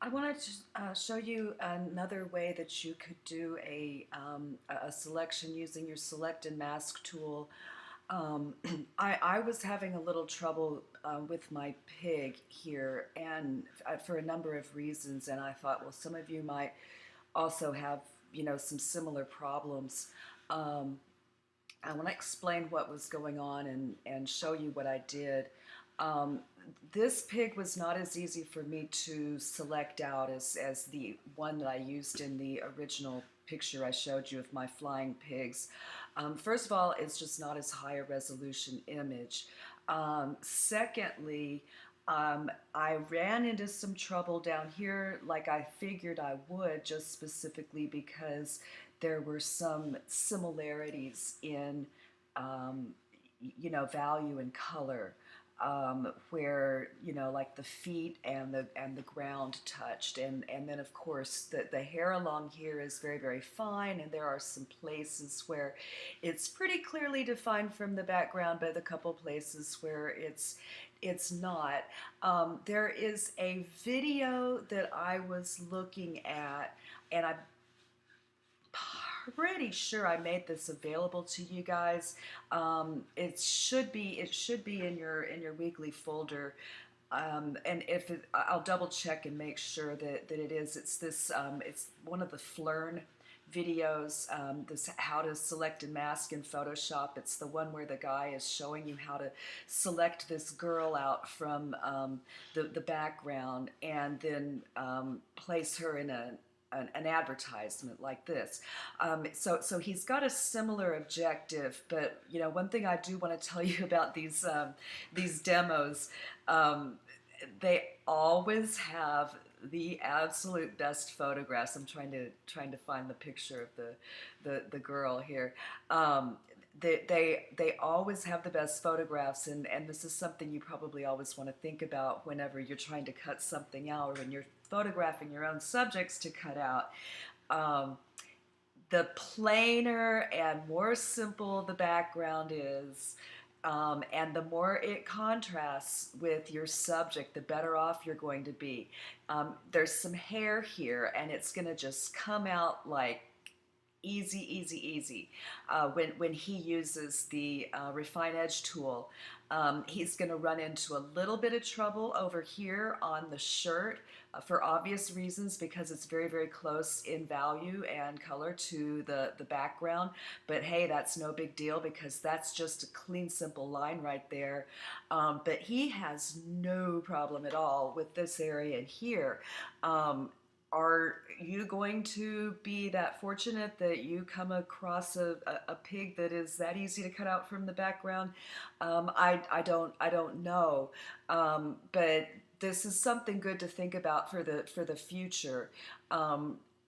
I wanted to show you another way that you could do a selection using your select and mask tool. Um, I was having a little trouble with my pig here, and for a number of reasons. And I thought, well, some of you might also have, some similar problems. Um, I want to explain what was going on and show you what I did. Um, this pig was not as easy for me to select out as the one that I used in the original picture I showed you of my flying pigs. First of all, it's just not as high a resolution image. Secondly, I ran into some trouble down here like I figured I would, just specifically because there were some similarities in, um, value and color, where like the feet and the ground touched, and then of course the hair along here is very very fine, and there are some places where it's pretty clearly defined from the background, but a couple places where it's not. There is a video that I was looking at, and I'm pretty sure I made this available to you guys. It should be in your weekly folder. And if it, I'll double check and make sure that it is. It's this. It's one of the Flern videos. This how to select and mask in Photoshop. It's the one where the guy is showing you how to select this girl out from the background, and then place her in an advertisement like this. So he's got a similar objective, but one thing I do want to tell you about these demos, um, they always have the absolute best photographs. I'm trying to find the picture of the girl here. They always have the best photographs, and this is something you probably always want to think about whenever you're trying to cut something out, or when you're photographing your own subjects to cut out. Um, the plainer and more simple the background is, and the more it contrasts with your subject, the better off you're going to be. There's some hair here, and it's going to just come out like easy, easy, easy. When he uses the Refine Edge tool, he's going to run into a little bit of trouble over here on the shirt, for obvious reasons, because it's very, very close in value and color to the background. But hey, that's no big deal, because that's just a clean, simple line right there. But he has no problem at all with this area here. Are you going to be that fortunate that you come across a pig that is that easy to cut out from the background? I don't know, but this is something good to think about for the future.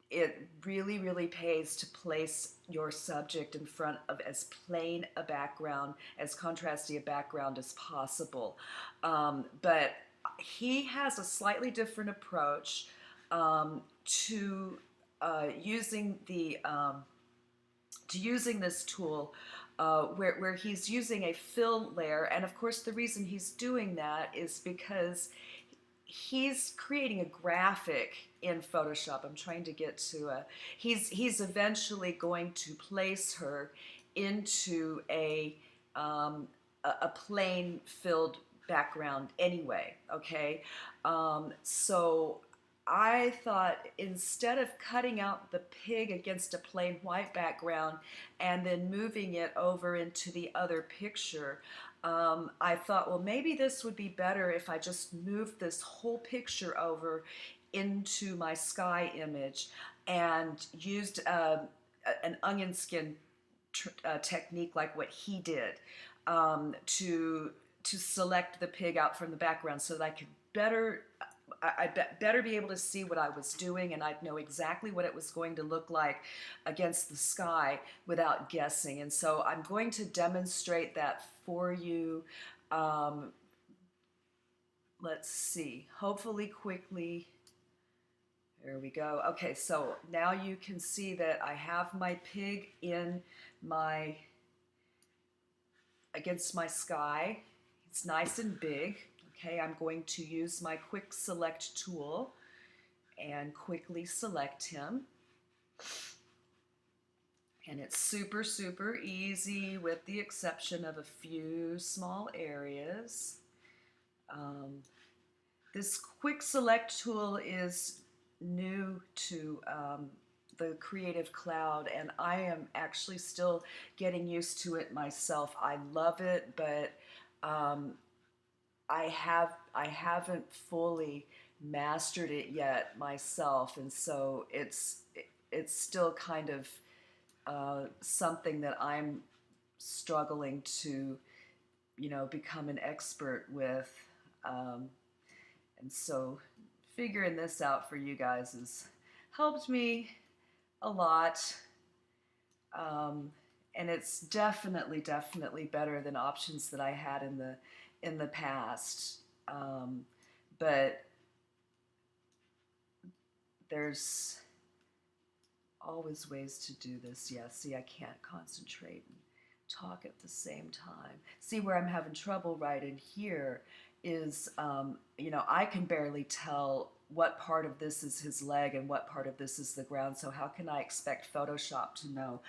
It really, really pays to place your subject in front of as plain a background, as contrasty a background as possible. But he has a slightly different approach to using this tool, where he's using a fill layer. And of course, the reason he's doing that is because he's creating a graphic in Photoshop. I'm trying to get to he's eventually going to place her into a plain filled background anyway. Okay, so I thought, instead of cutting out the pig against a plain white background and then moving it over into the other picture, I thought, well, maybe this would be better if I just moved this whole picture over into my sky image and used an onion skin technique like what he did, to select the pig out from the background, so that I could better be able to see what I was doing, and I'd know exactly what it was going to look like against the sky without guessing. And so I'm going to demonstrate that for you. Let's see, hopefully quickly. There we go. Okay, so now you can see that I have my pig in my against my sky. It's nice and big. Okay, I'm going to use my quick select tool, and quickly select him. And it's super, super easy with the exception of a few small areas. This quick select tool is new to the Creative Cloud, and I am actually still getting used to it myself. I love it, but um, I haven't fully mastered it yet myself, and so it's still kind of something that I'm struggling to, become an expert with. Um, and so figuring this out for you guys has helped me a lot. And it's definitely, definitely better than options that I had in the past. But there's always ways to do this. Yeah, see, I can't concentrate and talk at the same time. See, where I'm having trouble right in here is, I can barely tell what part of this is his leg and what part of this is the ground. So how can I expect Photoshop to know?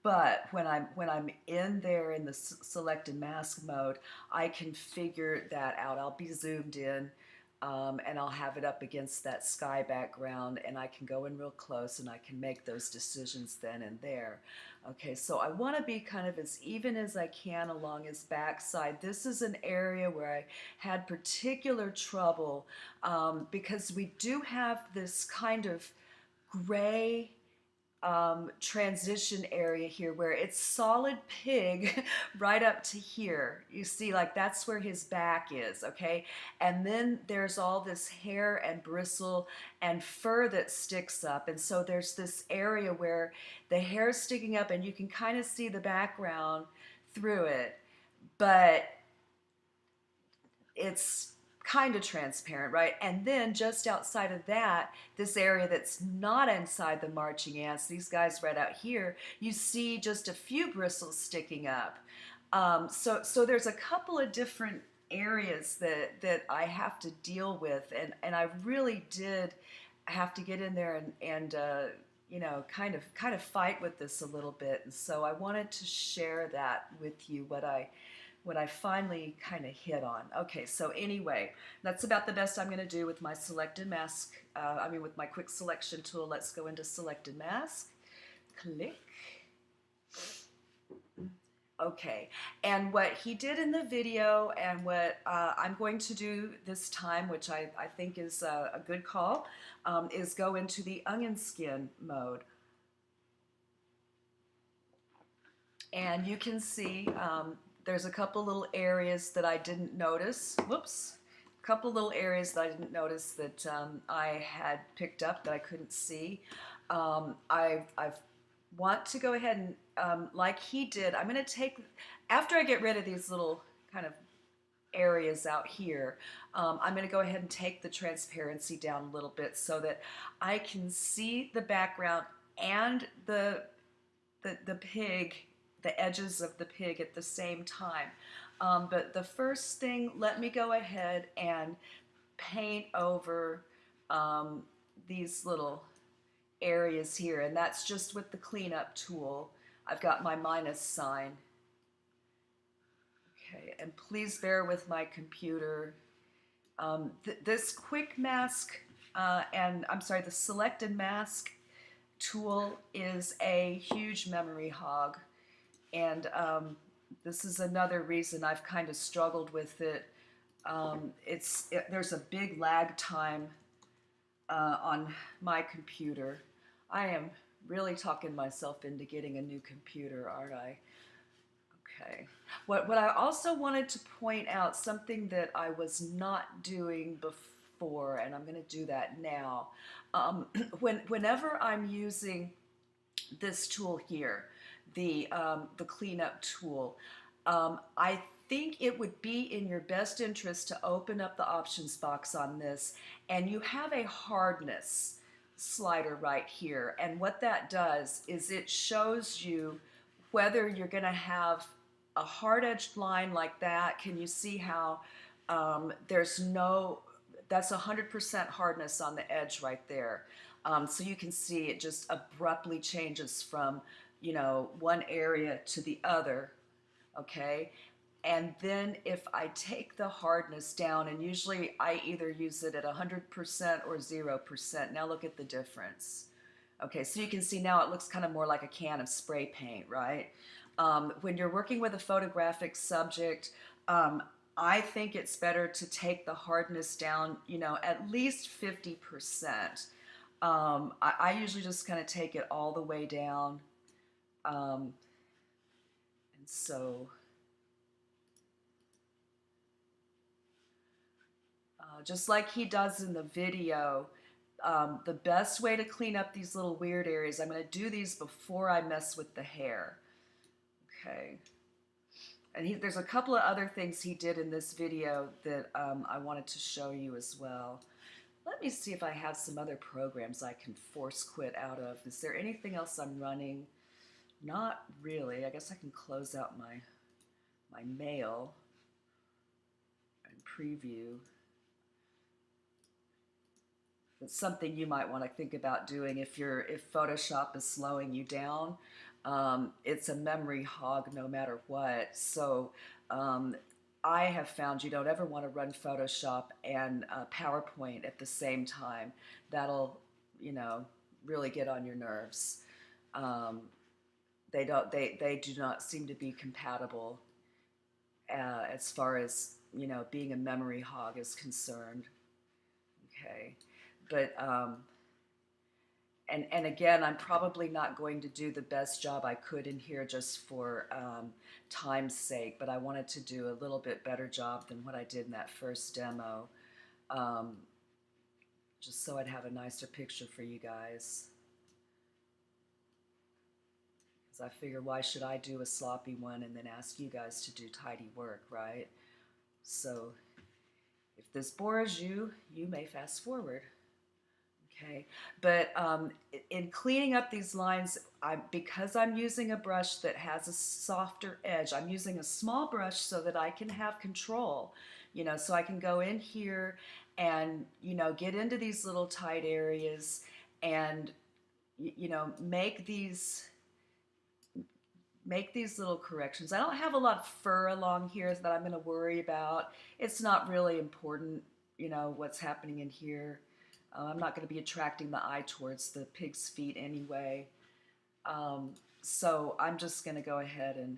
But when I'm in there in the select and mask mode, I can figure that out. I'll be zoomed in, and I'll have it up against that sky background, and I can go in real close and I can make those decisions then and there. Okay, so I want to be kind of as even as I can along his backside. This is an area where I had particular trouble because we do have this kind of gray transition area here where it's solid pig right up to here. You see, like that's where his back is, okay? And then there's all this hair and bristle and fur that sticks up. And so there's this area where the hair is sticking up and you can kind of see the background through it. But it's kind of transparent, right? And then just outside of that, this area that's not inside the marching ants, these guys right out here, you see just a few bristles sticking up. So there's a couple of different areas that I have to deal with, and I really did have to get in there and kind of fight with this a little bit. And so I wanted to share that with you, what I finally kind of hit on. Okay, so anyway, that's about the best I'm going to do with my selected mask. With my quick selection tool. Let's go into selected mask. Click. Okay, and what he did in the video and what I'm going to do this time, which I think is a good call, is go into the onion skin mode. And you can see there's a couple little areas that I didn't notice. Whoops. A couple little areas that I didn't notice that I had picked up that I couldn't see. I want to go ahead and, like he did, I'm going to take, after I get rid of these little kind of areas out here, I'm going to go ahead and take the transparency down a little bit so that I can see the background and the pig, the edges of the pig at the same time. But the first thing, let me go ahead and paint over these little areas here, and that's just with the cleanup tool. I've got my minus sign. Okay, and please bear with my computer. This quick mask, the selected mask tool is a huge memory hog, and this is another reason I've kind of struggled with it. There's a big lag time on my computer. I am really talking myself into getting a new computer, aren't I? Okay. What I also wanted to point out, something that I was not doing before, and I'm going to do that now. Whenever I'm using this tool here, the cleanup tool, I think it would be in your best interest to open up the options box on this, and you have a hardness slider right here, and what that does is it shows you whether you're going to have a hard edged line like that. Can you see how there's no, that's 100% hardness on the edge right there. So you can see it just abruptly changes from, one area to the other, okay? And then if I take the hardness down, and usually I either use it at 100% or 0%. Now look at the difference. Okay, so you can see now it looks kind of more like a can of spray paint, right? When you're working with a photographic subject, I think it's better to take the hardness down, at least 50%. I usually just kind of take it all the way down. And so, just like he does in the video, the best way to clean up these little weird areas, I'm going to do these before I mess with the hair. Okay. And there's a couple of other things he did in this video that I wanted to show you as well. Let me see if I have some other programs I can force quit out of. Is there anything else I'm running? Not really. I guess I can close out my mail and preview. It's something you might want to think about doing if Photoshop is slowing you down. It's a memory hog no matter what. So I have found you don't ever want to run Photoshop and PowerPoint at the same time. That'll, really get on your nerves. They do not seem to be compatible as far as, being a memory hog is concerned. Okay. But and again, I'm probably not going to do the best job I could in here just for time's sake, but I wanted to do a little bit better job than what I did in that first demo, just so I'd have a nicer picture for you guys. Because I figure, why should I do a sloppy one and then ask you guys to do tidy work, right? So if this bores you, you may fast forward. Okay, but in cleaning up these lines, because I'm using a brush that has a softer edge, I'm using a small brush so that I can have control, so I can go in here and, get into these little tight areas and, make these little corrections. I don't have a lot of fur along here that I'm going to worry about. It's not really important, what's happening in here. I'm not going to be attracting the eye towards the pig's feet anyway. So I'm just going to go ahead and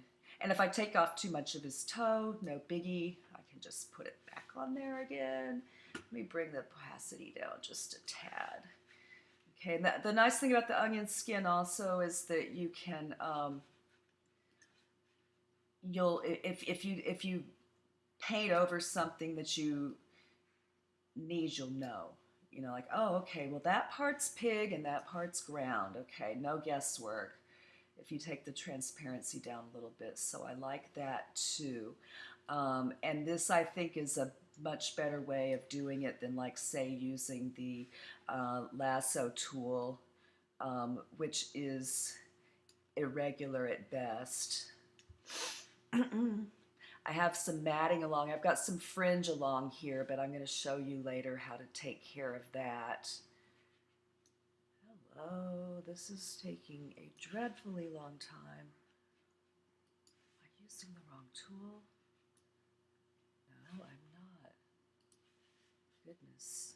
if I take off too much of his toe, no biggie. I can just put it back on there again. Let me bring the opacity down just a tad. Okay, and the nice thing about the onion skin also is that you can, if you paint over something that you need, you'll know. Like, oh, okay, well, that part's pig and that part's ground. Okay, no guesswork if you take the transparency down a little bit. So I like that too. And this, I think, is a much better way of doing it than, like, say, using the lasso tool, which is irregular at best. I have some matting along. I've got some fringe along here, but I'm going to show you later how to take care of that. Hello, this is taking a dreadfully long time. Am I using the wrong tool? No, I'm not. Goodness.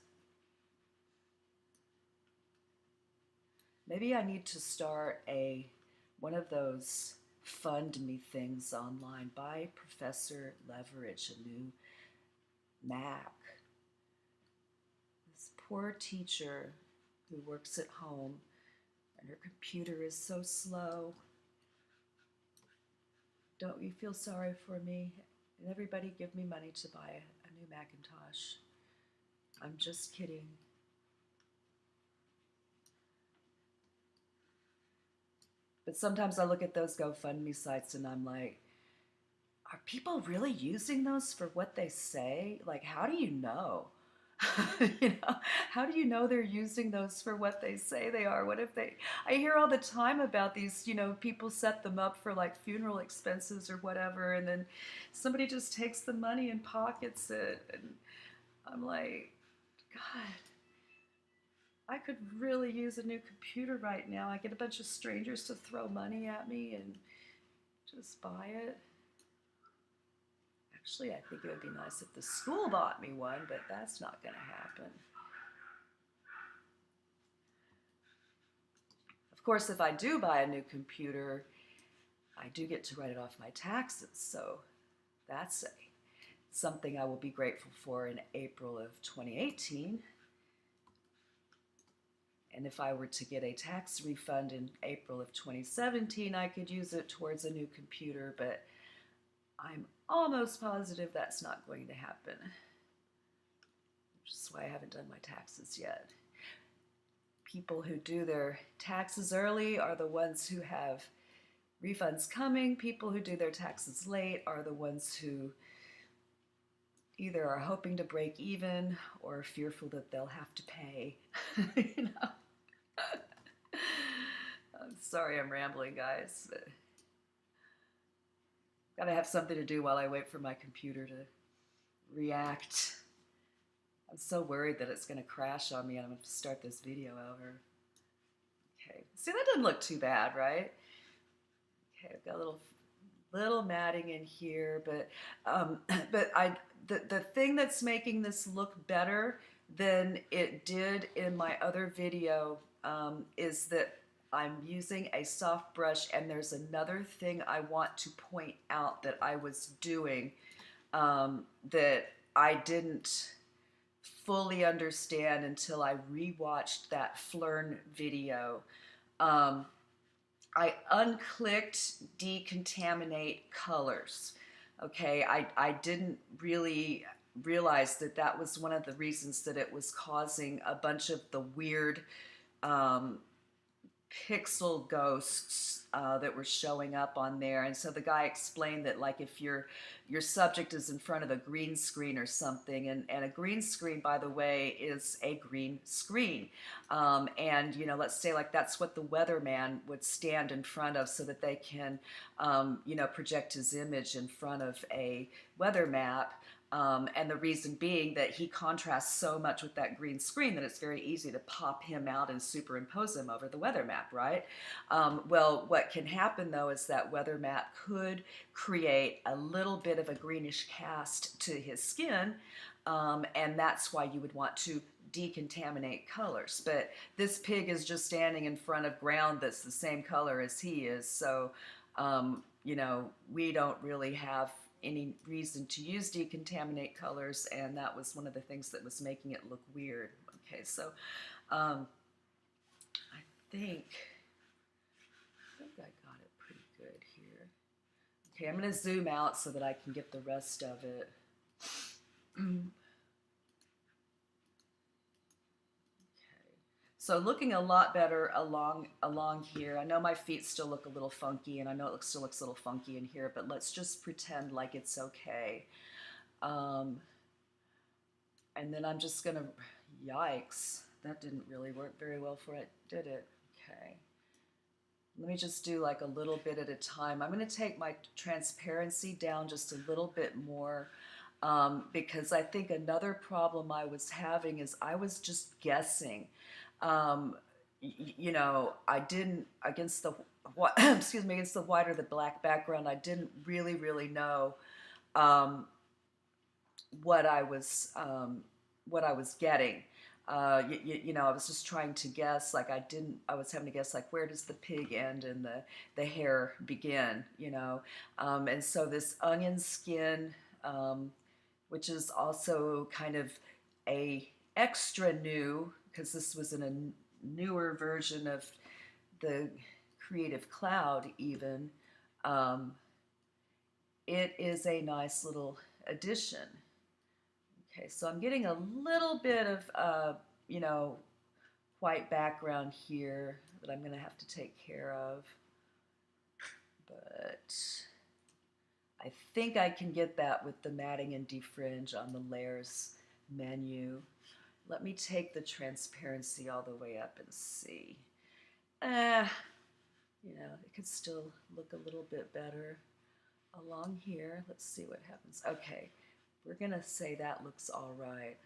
Maybe I need to start one of those fund me things online. Buy Professor Leverage a new Mac. This poor teacher who works at home and her computer is so slow. Don't you feel sorry for me? And everybody give me money to buy a new Macintosh. I'm just kidding. But sometimes I look at those GoFundMe sites and I'm like, are people really using those for what they say? Like, how do you know? How do you know they're using those for what they say they are? What if I hear all the time about these, people set them up for like funeral expenses or whatever, and then somebody just takes the money and pockets it. And I'm like, God, I could really use a new computer right now. I get a bunch of strangers to throw money at me and just buy it. Actually, I think it would be nice if the school bought me one, but that's not going to happen. Of course, if I do buy a new computer, I do get to write it off my taxes, so that's something I will be grateful for in April of 2018. And if I were to get a tax refund in April of 2017, I could use it towards a new computer, but I'm almost positive that's not going to happen, which is why I haven't done my taxes yet. People who do their taxes early are the ones who have refunds coming. People who do their taxes late are the ones who either are hoping to break even or fearful that they'll have to pay. You know? I'm sorry I'm rambling, guys. But gotta have something to do while I wait for my computer to react. I'm so worried that it's going to crash on me and I'm going to start this video over. Okay, see, that doesn't look too bad, right? Okay, I've got a little matting in here, but the thing that's making this look better than it did in my other video is that I'm using a soft brush, and there's another thing I want to point out that I was doing that I didn't fully understand until I rewatched that Flern video. I unclicked decontaminate colors. Okay, I didn't really realize that that was one of the reasons that it was causing a bunch of the weird pixel ghosts that were showing up on there. And so the guy explained that, like, if your subject is in front of a green screen or something, and a green screen, by the way, is a green screen, and you know, let's say like that's what the weatherman would stand in front of so that they can you know, project his image in front of a weather map. And the reason being that he contrasts so much with that green screen that it's very easy to pop him out and superimpose him over the weather map, right? Well, what can happen though is that weather map could create a little bit of a greenish cast to his skin, and that's why you would want to decontaminate colors. But this pig is just standing in front of ground that's the same color as he is, so you know, we don't really have any reason to use decontaminate colors, and that was one of the things that was making it look weird. Okay, so I think I got it pretty good here. Okay, I'm going to zoom out so that I can get the rest of it. So looking a lot better along here. I know my feet still look a little funky, and I know it still looks a little funky in here, but let's just pretend like it's okay. And then I'm just gonna, yikes, that didn't really work very well for it, did it? Okay. Let me just do like a little bit at a time. I'm gonna take my transparency down just a little bit more, because I think another problem I was having is I was just guessing. You know, I didn't, against the excuse me, against the white or the black background, I didn't really know what I was getting. You know, I was just trying to guess. Like I was having to guess, like, where does the pig end and the hair begin? You know, and so this onion skin, which is also kind of a extra new, because this was in a newer version of the Creative Cloud even, it is a nice little addition. Okay, so I'm getting a little bit of, you know, white background here that I'm going to have to take care of, but I think I can get that with the matting and defringe on the layers menu. Let me take the transparency all the way up and see. You know, it could still look a little bit better along here. Let's see what happens. Okay, we're gonna say that looks all right.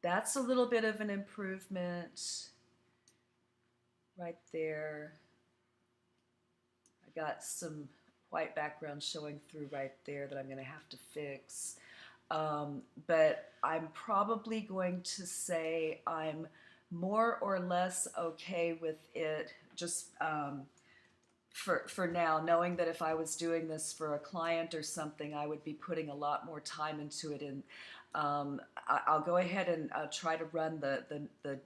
That's a little bit of an improvement right there. I got some white background showing through right there that I'm going to have to fix. But I'm probably going to say I'm more or less okay with it, just for now, knowing that if I was doing this for a client or something, I would be putting a lot more time into it. And I'll go ahead and try to run the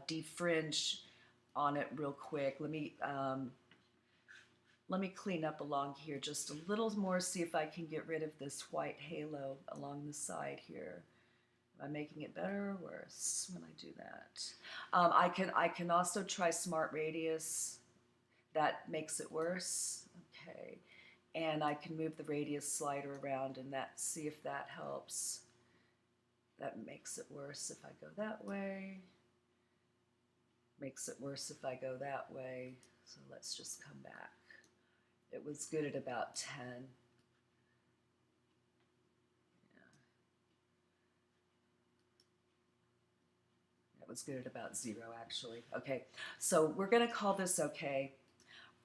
defringe on it real quick. Let me clean up along here just a little more, see if I can get rid of this white halo along the side here. Am I making it better or worse when I do that? I can also try Smart Radius. That makes it worse. Okay. And I can move the radius slider around and that, see if that helps. That makes it worse if I go that way. Makes it worse if I go that way. So let's just come back. It was good at about 10. Yeah. It was good at about 0, actually. Okay, so we're going to call this okay.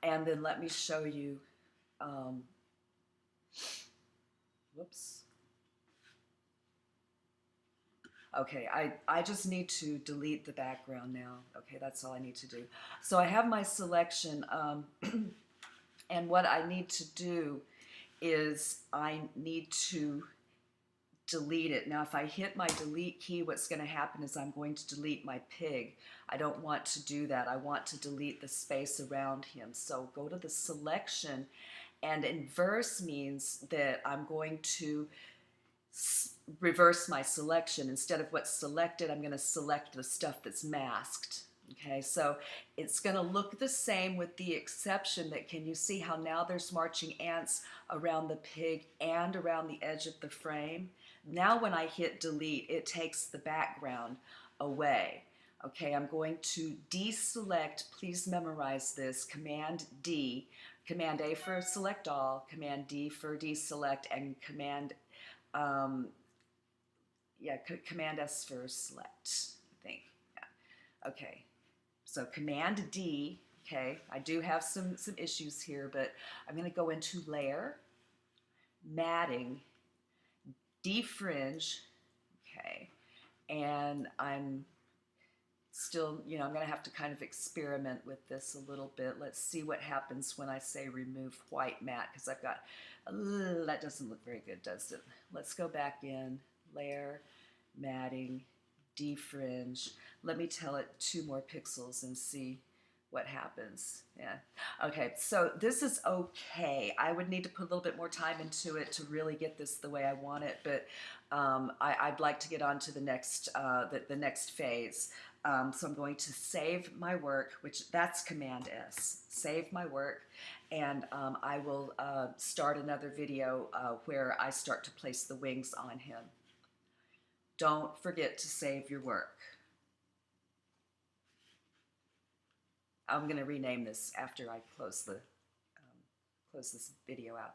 And then let me show you. Whoops. Okay, I just need to delete the background now. Okay, that's all I need to do. So I have my selection. And what I need to do is I need to delete it. Now, if I hit my delete key, what's going to happen is I'm going to delete my pig. I don't want to do that. I want to delete the space around him. So go to the selection, and inverse means that I'm going to reverse my selection. Instead of what's selected, I'm going to select the stuff that's masked. Okay, so it's going to look the same with the exception that, can you see how now there's marching ants around the pig and around the edge of the frame? Now when I hit delete, it takes the background away. Okay, I'm going to deselect. Please memorize this. Command D, Command A for select all, Command D for deselect, and Command Command S for select, I think. Yeah. Okay. So Command D, okay, I do have some issues here, but I'm going to go into Layer, Matting, Defringe, okay, and I'm still, I'm going to have to kind of experiment with this a little bit. Let's see what happens when I say remove white matte, because I've got, that doesn't look very good, does it? Let's go back in, Layer, Matting, Defringe. Let me tell it 2 more pixels and see what happens. Yeah. Okay, so this is okay. I would need to put a little bit more time into it to really get this the way I want it, but I'd like to get on to the next phase. So I'm going to save my work, which that's Command S. Save my work, and I will start another video where I start to place the wings on him. Don't forget to save your work. I'm going to rename this after I close this video out.